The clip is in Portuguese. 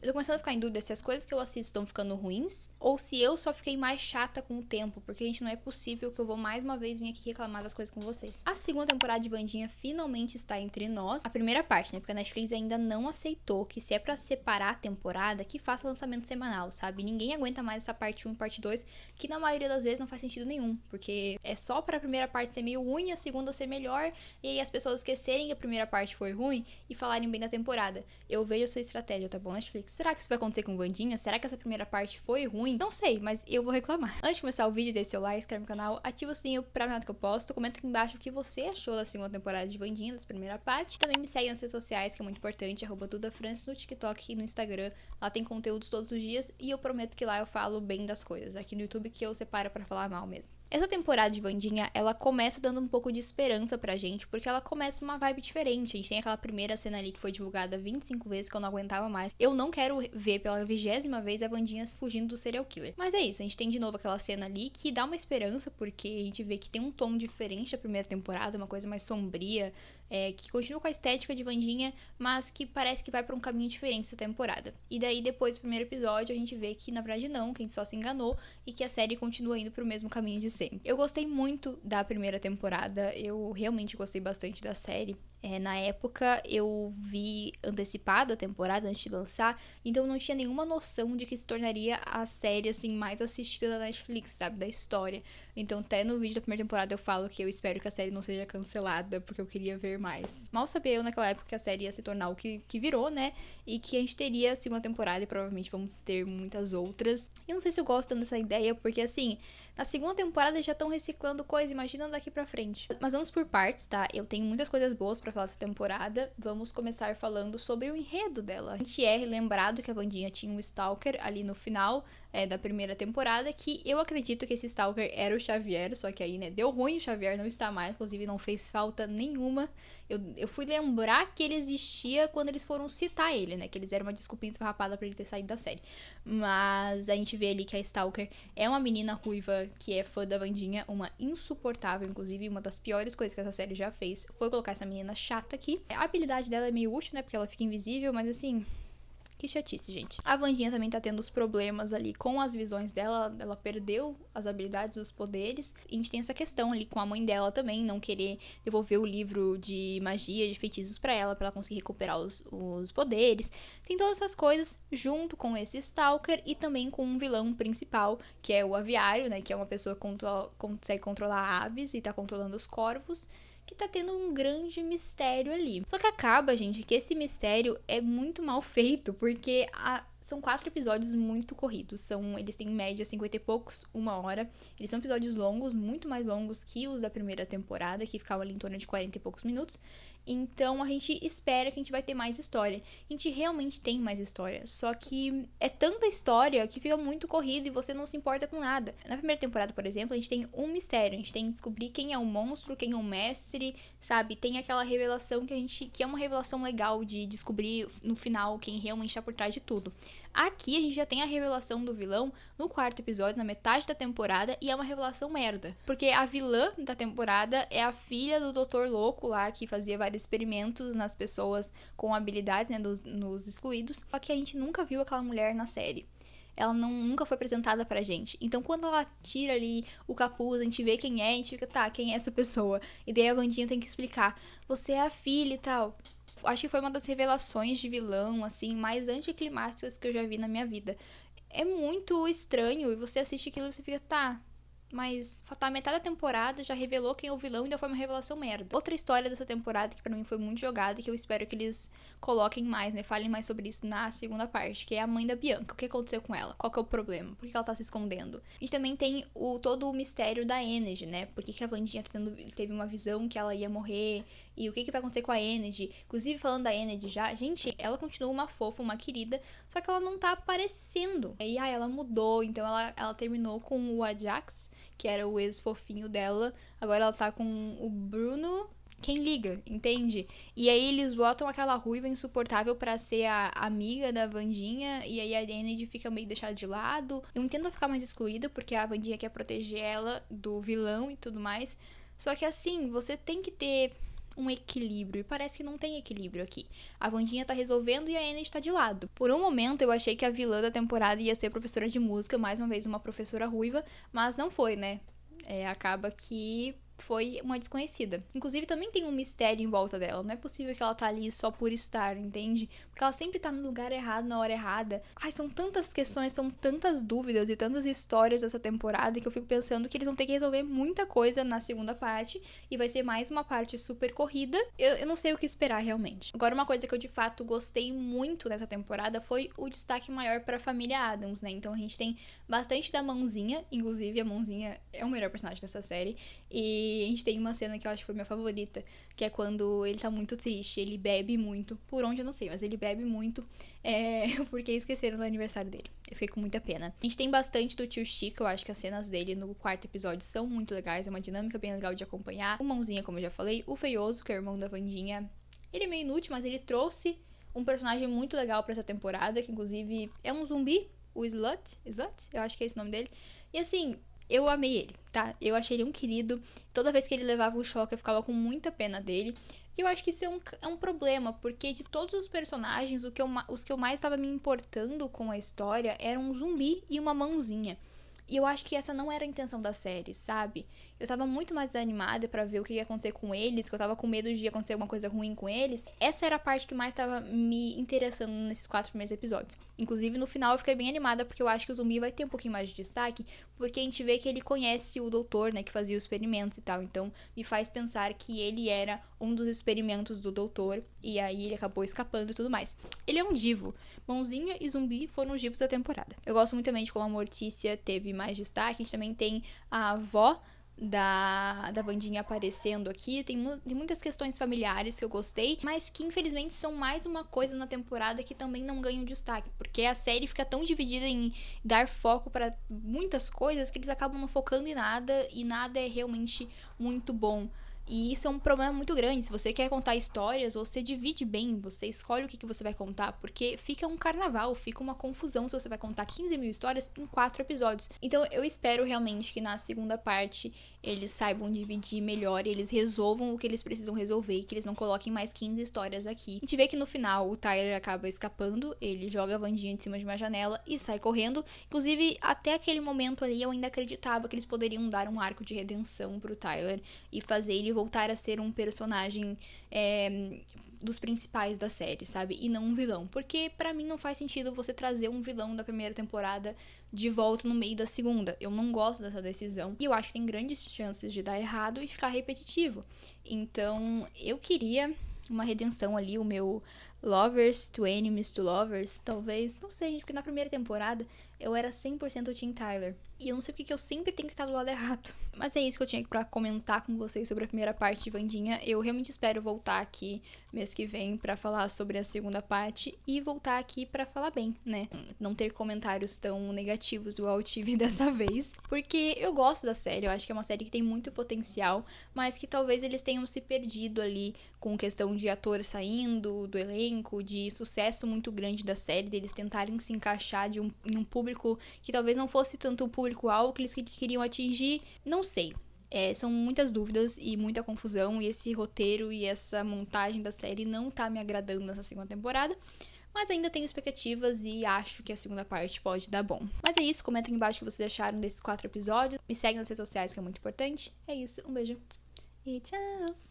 Eu tô começando a ficar em dúvida se as coisas que eu assisto estão ficando ruins ou se eu só fiquei mais chata com o tempo, porque, gente, não é possível que eu vou mais uma vez vir aqui reclamar das coisas com vocês. A segunda temporada de Wandinha finalmente está entre nós. A primeira parte, né? Porque a Netflix ainda não aceitou que se é pra separar a temporada, que faça lançamento semanal, sabe? Ninguém aguenta mais essa parte 1 e parte 2, que na maioria das vezes não faz sentido nenhum, porque é só pra primeira parte ser meio ruim, a segunda ser melhor, e aí as pessoas esquecerem que a primeira parte foi ruim e falarem bem da temporada. Eu vejo a sua estratégia, tá bom, Netflix? Será que isso vai acontecer com Wandinha? Será que essa primeira parte foi ruim? Não sei, mas eu vou reclamar. Antes de começar o vídeo, deixe seu like, inscreve no canal, ativa o sininho pra ver nada que eu posto, comenta aqui embaixo o que você achou da segunda temporada de Wandinha, dessa primeira parte. Também me segue nas redes sociais, que é muito importante, @DudaFrance no TikTok e no Instagram. Lá tem conteúdos todos os dias e eu prometo que lá eu falo bem das coisas. Aqui no YouTube que eu separo pra falar mal mesmo. Essa temporada de Wandinha, ela começa dando um pouco de esperança pra gente, porque ela começa numa vibe diferente. A gente tem aquela primeira cena ali que foi divulgada 25 vezes, que eu não aguentava mais. Eu não quero ver pela 20ª vez a Wandinha fugindo do serial killer. Mas é isso, a gente tem de novo aquela cena ali que dá uma esperança, porque a gente vê que tem um tom diferente da primeira temporada, uma coisa mais sombria, que continua com a estética de Wandinha, mas que parece que vai pra um caminho diferente essa temporada. E daí, depois do primeiro episódio, a gente vê que na verdade não, que a gente só se enganou e que a série continua indo pro mesmo caminho de sempre. Eu gostei muito da primeira temporada, eu realmente gostei bastante da série. Na época eu vi antecipado a temporada antes de lançar, então eu não tinha nenhuma noção de que se tornaria a série assim mais assistida da Netflix, sabe, da história. Então até no vídeo da primeira temporada eu falo que eu espero que a série não seja cancelada, porque eu queria ver mais. Mal sabia eu naquela época que a série ia se tornar o que virou, né, e que a gente teria a segunda temporada e provavelmente vamos ter muitas outras. Eu não sei se eu gosto tanto dessa ideia, porque assim, na segunda temporada já estão reciclando coisa, imagina daqui pra frente. Mas vamos por partes, tá? Eu tenho muitas coisas boas pra falar dessa temporada. Vamos começar falando sobre o enredo dela. A gente lembrado que a Wandinha tinha um stalker ali no final da primeira temporada, que eu acredito que esse stalker era o Xavier, só que aí, né, deu ruim, o Xavier não está mais, inclusive não fez falta nenhuma. Eu fui lembrar que ele existia quando eles foram citar ele, né, que eles eram uma desculpinha esfarrapada pra ele ter saído da série. Mas a gente vê ali que a stalker é uma menina ruiva que é fã da Wandinha, uma insuportável, inclusive uma das piores coisas que essa série já fez foi colocar essa menina chata aqui. A habilidade dela é meio útil, né, porque ela fica invisível, mas assim, que chatice, gente. A Wandinha também tá tendo os problemas ali com as visões dela. Ela perdeu as habilidades, os poderes. E a gente tem essa questão ali com a mãe dela também, não querer devolver o livro de magia, de feitiços pra ela conseguir recuperar os poderes. Tem todas essas coisas junto com esse Stalker e também com um vilão principal, que é o Aviário, né? Que é uma pessoa que consegue controlar aves e tá controlando os corvos, que tá tendo um grande mistério ali. Só que acaba, gente, que esse mistério é muito mal feito, porque são 4 episódios muito corridos. Eles têm em média 50 e poucos, 1 hora. Eles são episódios longos, muito mais longos que os da primeira temporada, que ficavam ali em torno de 40 e poucos minutos. Então a gente espera que a gente vai ter mais história. A gente realmente tem mais história. Só que é tanta história que fica muito corrido e você não se importa com nada. Na primeira temporada, por exemplo, a gente tem um mistério. A gente tem que descobrir quem é o monstro, quem é o mestre, sabe? Tem aquela revelação que é uma revelação legal de descobrir no final quem realmente tá por trás de tudo. Aqui a gente já tem a revelação do vilão no 4º episódio, na metade da temporada, e é uma revelação merda. Porque a vilã da temporada é a filha do Doutor Louco lá, que fazia vários experimentos nas pessoas com habilidades, né, nos excluídos. Só que a gente nunca viu aquela mulher na série. Ela nunca foi apresentada pra gente. Então, quando ela tira ali o capuz, a gente vê quem é, a gente fica, tá, quem é essa pessoa? E daí a Wandinha tem que explicar, você é a filha e tal. Acho que foi uma das revelações de vilão, assim, mais anticlimáticas que eu já vi na minha vida. É muito estranho, e você assiste aquilo e você fica, tá, mas tá metade da temporada, já revelou quem é o vilão e ainda foi uma revelação merda. Outra história dessa temporada que pra mim foi muito jogada e que eu espero que eles coloquem mais, né, falem mais sobre isso na segunda parte, que é a mãe da Bianca. O que aconteceu com ela? Qual que é o problema? Por que ela tá se escondendo? A gente também tem todo o mistério da Energy, né? Por que a Wandinha teve uma visão que ela ia morrer? E o que vai acontecer com a Energy? Inclusive, falando da Energy já, gente, ela continua uma fofa, uma querida, só que ela não tá aparecendo. E ela mudou, então ela terminou com o Ajax, que era o ex-fofinho dela. Agora ela tá com o Bruno. Quem liga, entende? E aí eles botam aquela ruiva insuportável pra ser a amiga da Wandinha, e aí a Energy fica meio deixada de lado. Eu entendo ficar mais excluída, porque a Wandinha quer proteger ela do vilão e tudo mais. Só que assim, você tem que ter um equilíbrio. E parece que não tem equilíbrio aqui. A Wandinha tá resolvendo e a Annie está de lado. Por um momento eu achei que a vilã da temporada ia ser professora de música, mais uma vez uma professora ruiva, mas não foi, né? Acaba que foi uma desconhecida. Inclusive, também tem um mistério em volta dela. Não é possível que ela tá ali só por estar, entende? Porque ela sempre tá no lugar errado, na hora errada. Ai, são tantas questões, são tantas dúvidas e tantas histórias dessa temporada que eu fico pensando que eles vão ter que resolver muita coisa na segunda parte. E vai ser mais uma parte super corrida. Eu não sei o que esperar, realmente. Agora, uma coisa que eu, de fato, gostei muito nessa temporada foi o destaque maior pra família Addams, né? Então, a gente tem bastante da Mãozinha. Inclusive, a Mãozinha é o melhor personagem dessa série. E a gente tem uma cena que eu acho que foi minha favorita, que é quando ele tá muito triste, ele bebe muito, por onde eu não sei, mas ele bebe muito, porque esqueceram do aniversário dele. Eu fiquei com muita pena. A gente tem bastante do tio Chico, eu acho que as cenas dele no quarto episódio são muito legais, é uma dinâmica bem legal de acompanhar. O Mãozinha, como eu já falei, o Feioso, que é o irmão da Wandinha, ele é meio inútil, mas ele trouxe um personagem muito legal pra essa temporada, que inclusive é um zumbi, o Slut, eu acho que é esse o nome dele. E assim, eu amei ele, tá? Eu achei ele um querido. Toda vez que ele levava um choque, eu ficava com muita pena dele. E eu acho que isso é um problema, porque de todos os personagens, os que eu mais estava me importando com a história eram um zumbi e uma mãozinha. E eu acho que essa não era a intenção da série, sabe? Eu tava muito mais animada pra ver o que ia acontecer com eles, que eu tava com medo de acontecer alguma coisa ruim com eles. Essa era a parte que mais tava me interessando nesses 4 primeiros episódios. Inclusive, no final eu fiquei bem animada, porque eu acho que o zumbi vai ter um pouquinho mais de destaque, porque a gente vê que ele conhece o doutor, né, que fazia os experimentos e tal. Então, me faz pensar que ele era um dos experimentos do doutor, e aí ele acabou escapando e tudo mais. Ele é um divo. Mãozinha e zumbi foram os divos da temporada. Eu gosto muito também de como a Mortícia teve mais destaque. A gente também tem a avó da Wandinha aparecendo aqui. Tem muitas questões familiares que eu gostei, mas que infelizmente são mais uma coisa na temporada que também não ganham destaque, porque a série fica tão dividida em dar foco para muitas coisas que eles acabam não focando em nada, e nada é realmente muito bom. E isso é um problema muito grande. Se você quer contar histórias, você divide bem, você escolhe o que você vai contar, porque fica um carnaval, fica uma confusão se você vai contar 15 mil histórias em 4 episódios. Então eu espero realmente que na segunda parte eles saibam dividir melhor e eles resolvam o que eles precisam resolver, e que eles não coloquem mais 15 histórias aqui. A gente vê que no final o Tyler acaba escapando, ele joga a Wandinha de cima de uma janela e sai correndo. Inclusive, até aquele momento ali eu ainda acreditava que eles poderiam dar um arco de redenção pro Tyler e fazer ele voltar a ser um personagem dos principais da série, sabe? E não um vilão. Porque pra mim não faz sentido você trazer um vilão da primeira temporada de volta no meio da segunda. Eu não gosto dessa decisão. E eu acho que tem grandes chances de dar errado e ficar repetitivo. Então, eu queria uma redenção ali, o meu Lovers to Enemies to Lovers, talvez. Não sei, gente, porque na primeira temporada eu era 100% Team Tyler. E eu não sei porque que eu sempre tenho que estar do lado errado. Mas é isso que eu tinha pra comentar com vocês sobre a primeira parte de Wandinha. Eu realmente espero voltar aqui mês que vem pra falar sobre a segunda parte e voltar aqui pra falar bem, né? Não ter comentários tão negativos igual eu tive dessa vez. Porque eu gosto da série, eu acho que é uma série que tem muito potencial, mas que talvez eles tenham se perdido ali com questão de ator saindo do elenco, de sucesso muito grande da série, deles tentarem se encaixar em um público que talvez não fosse tanto o público-alvo que eles queriam atingir, não sei. São muitas dúvidas e muita confusão, e esse roteiro e essa montagem da série não tá me agradando nessa segunda temporada, mas ainda tenho expectativas e acho que a segunda parte pode dar bom. Mas é isso, comenta aqui embaixo o que vocês acharam desses 4 episódios, me segue nas redes sociais que é muito importante. É isso, um beijo e tchau!